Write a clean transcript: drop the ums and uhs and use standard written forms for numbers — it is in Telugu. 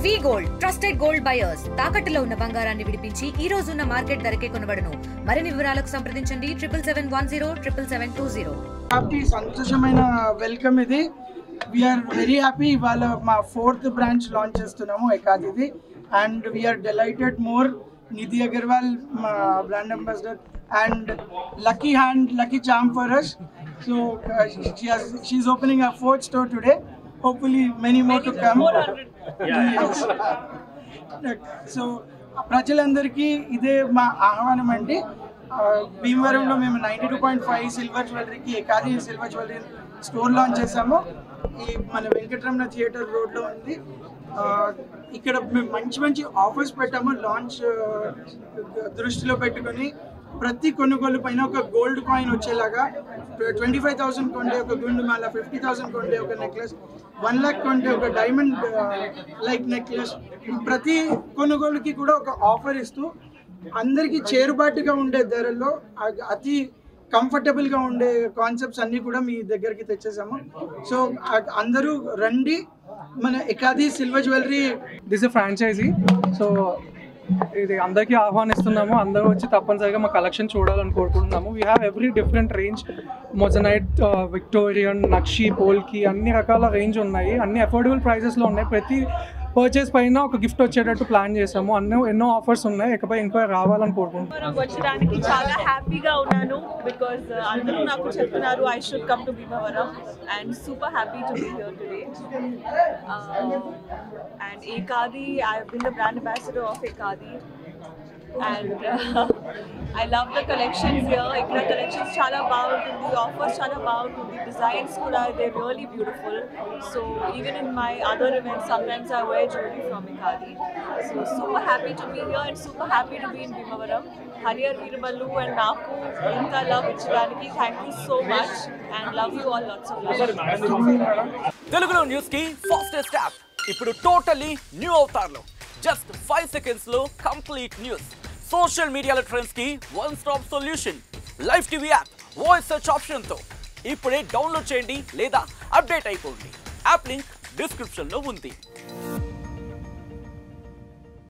వి గోల్డ్ ట్రస్టెడ్ గోల్డ్ బయర్స్ తాకట్టులో ఉన్న బంగారాన్ని విడిపించి ఈ రోజు ఉన్న మార్కెట్ ధరకే కొనబడును. మరిన్ని వివరాలకు సంప్రదించండి 77107720. హ్యాపీ సంతోషమైన వెల్కమ్ ఇది. We are very happy. ఇవాళ మా 4th బ్రాంచ్ లాంచ్ చేస్తున్నాము ఎకాదిది. And we are delighted more Nidhi Agarwal మా brand ambassador and lucky charm for us. So she's opening her 4th store today. Hopefully many more to come. Yes. So ప్రజలందరికీ ఇదే మా ఆహ్వానం అండి. భీమవరంలో మేము 92.5 సిల్వర్ జ్యువెలరీకి Ekaadi silver jewellery store launch చేసాము. ఈ మన వెంకటరమణ థియేటర్ రోడ్లో ఉంది. ఇక్కడ మేము మంచి ఆఫర్స్ పెట్టాము. లాంచ్ దృష్టిలో పెట్టుకొని ప్రతి కొనుగోలు పైన ఒక గోల్డ్ కాయిన్ వచ్చేలాగా 25,000 కొంటే ఒక గుండు మాల, 50,000 కొంటే ఒక నెక్లెస్, 1 lakh కొంటే ఒక డైమండ్ లైక్ నెక్లెస్, ప్రతి కొనుగోలుకి కూడా ఒక ఆఫర్ ఇస్తూ అందరికీ చేరుబాటుగా ఉండే ధరల్లో అతి కంఫర్టబుల్గా ఉండే కాన్సెప్ట్స్ అన్నీ కూడా మీ దగ్గరికి తెచ్చేసాము. సో అందరూ రండి. మన Ekaadi silver jewellery this franchise. So ఇది అందరికీ ఆహ్వానిస్తున్నాము. అందరూ వచ్చి తప్పనిసరిగా మా కలెక్షన్ చూడాలని కోరుకుంటున్నాము. We have every different range, moissanite, Victorian, nakshi, polki అన్ని రకాల రేంజ్ ఉన్నాయి. అన్ని అఫోర్డబుల్ ప్రైజెస్లో ఉన్నాయి. ప్రతి పర్చేస్ పైన ఒక గిఫ్ట్ వచ్చేటట్టు ప్లాన్ చేసాము. ఎన్నో ఆఫర్స్ ఉన్నాయి. ఇకపై ఇంకా రావాలని కోరుకుంటున్నాను. వచ్చడానికి చాలా హ్యాపీగా ఉన్నాను బికాజ్ అందరూ నాకు చెప్తున్నారు I should come to Bhimavaram and super happy to be here today. And Ekaadi I have been the brand ambassador of Ekaadi and I love the collections here. Ikkada collections chala baaguntundi, offers chala baaguntundi, designs kuda they're really beautiful. So even in my other events sometimes I wear jewelry from Ekadi. So super happy to be here and super happy to be in Bhimavaram. Hariyar Veeramallu and Naku inta love ichadaniki thank you so much and love you all lots of love. Telugu news ki fastest app ippudu totally new avatar lo just 5 seconds lo complete news. Social media trends ki one stop solution. Live TV app voice search option తో ఇప్పుడే డౌన్లోడ్ చేయండి లేదా అప్డేట్ అయిపోండి. యాప్ లింక్ డిస్క్రిప్షన్ లో ఉంది.